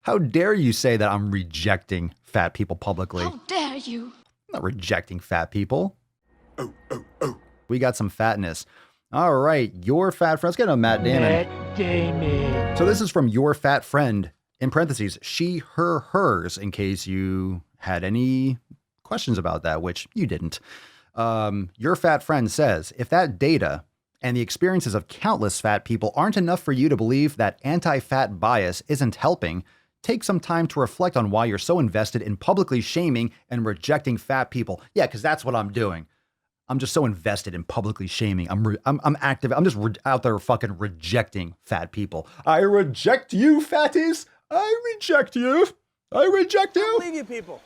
How dare you say that I'm rejecting fat people publicly? How dare you? I'm not rejecting fat people. We got some fatness. All right, your fat friend. Let's get on Matt Damon. Matt Damon. So this is from your fat friend, in parentheses, she, her, hers, in case you had any questions about that, which you didn't. Your fat friend says, if that data and the experiences of countless fat people aren't enough for you to believe that anti-fat bias isn't helping, take some time to reflect on why you're so invested in publicly shaming and rejecting fat people. Yeah, because that's what I'm doing. I'm just so invested in publicly shaming. I'm active. I'm just out there fucking rejecting fat people. I reject you, fatties. I reject you. I reject you. I believe you people.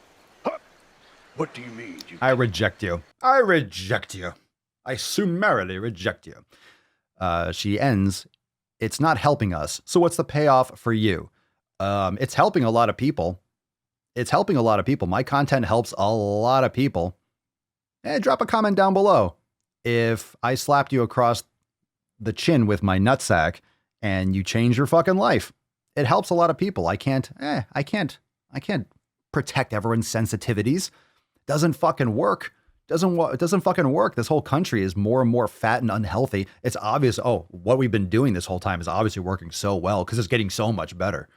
What do you mean? I reject you. I reject you. I summarily reject you. She ends, it's not helping us. So what's the payoff for you? It's helping a lot of people. It's helping a lot of people. My content helps a lot of people. Drop a comment down below. If I slapped you across the chin with my nutsack and you change your fucking life, it helps a lot of people. I can't protect everyone's sensitivities. Doesn't fucking work. It doesn't fucking work. This whole country is more and more fat and unhealthy. It's obvious. Oh, what we've been doing this whole time is obviously working so well because it's getting so much better.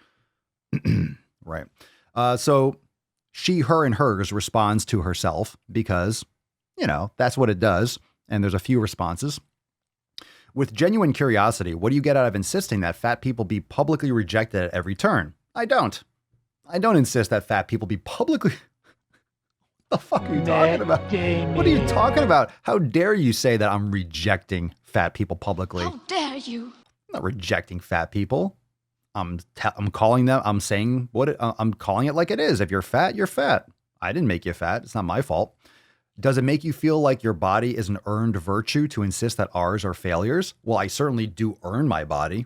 Right. So she, her, and hers responds to herself because, you know, that's what it does. And there's a few responses. With genuine curiosity, what do you get out of insisting that fat people be publicly rejected at every turn? I don't insist that fat people be publicly... What the fuck are you talking about? What are you talking about? How dare you say that I'm rejecting fat people publicly? How dare you? I'm not rejecting fat people. I'm calling them, I'm saying I'm calling it like it is. If you're fat, you're fat. I didn't make you fat. It's not my fault. Does it make you feel like your body is an earned virtue to insist that ours are failures? Well, I certainly do earn my body.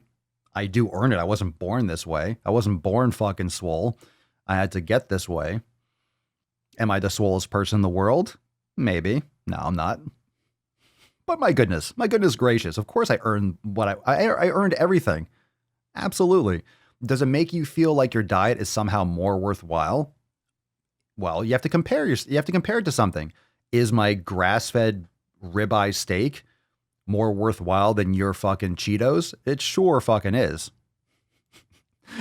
I do earn it. I wasn't born this way. I wasn't born fucking swole. I had to get this way. Am I the swollest person in the world? Maybe. No, I'm not. But my goodness gracious. Of course I earned what I earned everything. Absolutely. Does it make you feel like your diet is somehow more worthwhile? Well, you have to compare it to something. Is my grass-fed ribeye steak more worthwhile than your fucking Cheetos? It sure fucking is.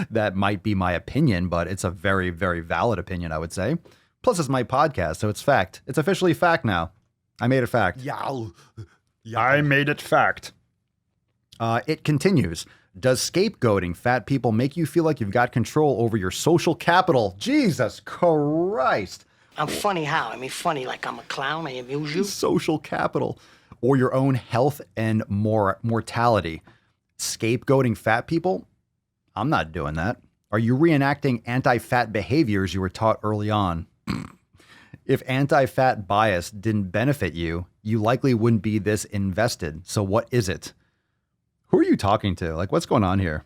That might be my opinion, but it's a very, very valid opinion, I would say. Plus, it's my podcast, so it's fact. It's officially fact now. I made it fact. Yeah. I made it fact. It continues. Does scapegoating fat people make you feel like you've got control over your social capital? Jesus Christ. I'm funny how? I mean, funny like I'm a clown. I amuse you. Social capital. Or your own health and mortality. Scapegoating fat people? I'm not doing that. Are you reenacting anti-fat behaviors you were taught early on? If anti-fat bias didn't benefit you, you likely wouldn't be this invested. So what is it? Who are you talking to? Like, what's going on here?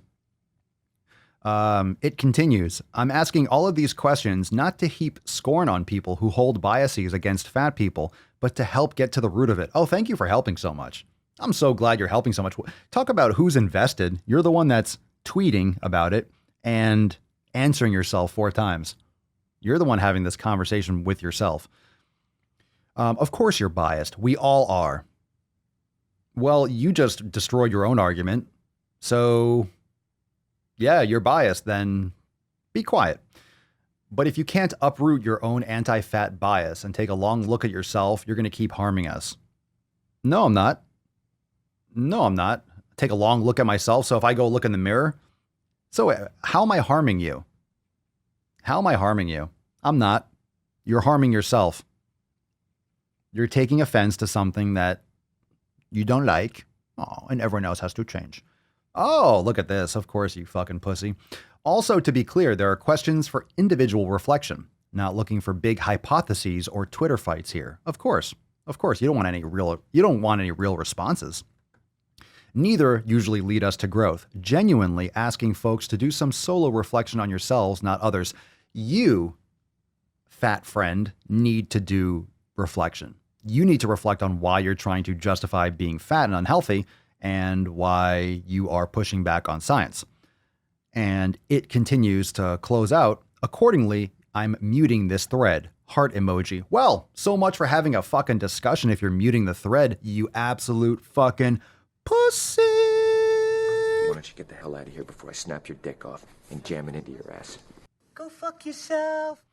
It continues. I'm asking all of these questions not to heap scorn on people who hold biases against fat people, but to help get to the root of it. Oh, thank you for helping so much. I'm so glad you're helping so much. Talk about who's invested. You're the one that's tweeting about it and answering yourself 4 times. You're the one having this conversation with yourself. Of course you're biased. We all are. Well, you just destroyed your own argument. So, yeah, you're biased. Then be quiet. But if you can't uproot your own anti-fat bias and take a long look at yourself, you're going to keep harming us. No, I'm not. No, I'm not. Take a long look at myself. So if I go look in the mirror, so how am I harming you? How am I harming you? I'm not. You're harming yourself. You're taking offense to something that you don't like. Oh, and everyone else has to change. Oh, look at this. Of course, you fucking pussy. Also, to be clear, there are questions for individual reflection. Not looking for big hypotheses or Twitter fights here. Of course, you don't want any real responses. Neither usually lead us to growth. Genuinely asking folks to do some solo reflection on yourselves, not others. You, fat friend, need to do reflection. You need to reflect on why you're trying to justify being fat and unhealthy and why you are pushing back on science. and it continues to close out. Accordingly, I'm muting this thread. Heart emoji. Well, so much for having a fucking discussion if you're muting the thread, you absolute fucking pussy. Why don't you get the hell out of here before I snap your dick off and jam it into your ass? Go fuck yourself.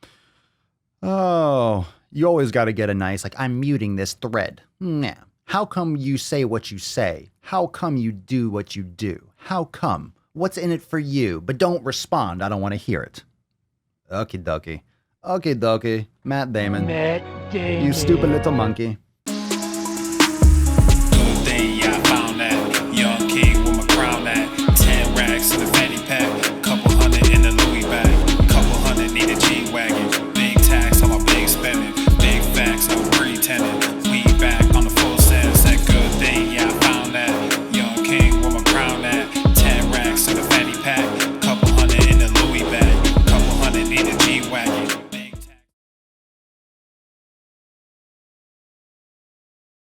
Oh, you always got to get a nice, like, I'm muting this thread. Nah. How come you say what you say? How come you do what you do? How come? What's in it for you? But don't respond. I don't want to hear it. Okie dokie. Okie dokie. Matt Damon. Matt Damon. You stupid little monkey. Good thing, yeah, I found that. Young king with my crown at. 10 racks in the fanny pack. Couple hundred in the Louis bag. Couple hundred need a G-Wagon. Big tax on my big spending. Big facts, no pretending. We back on the full sense. That good thing, yeah, I found that. Young king with my crown at. 10 racks in the fanny pack. Couple hundred in the Louis bag. Couple hundred need a G-Wagon.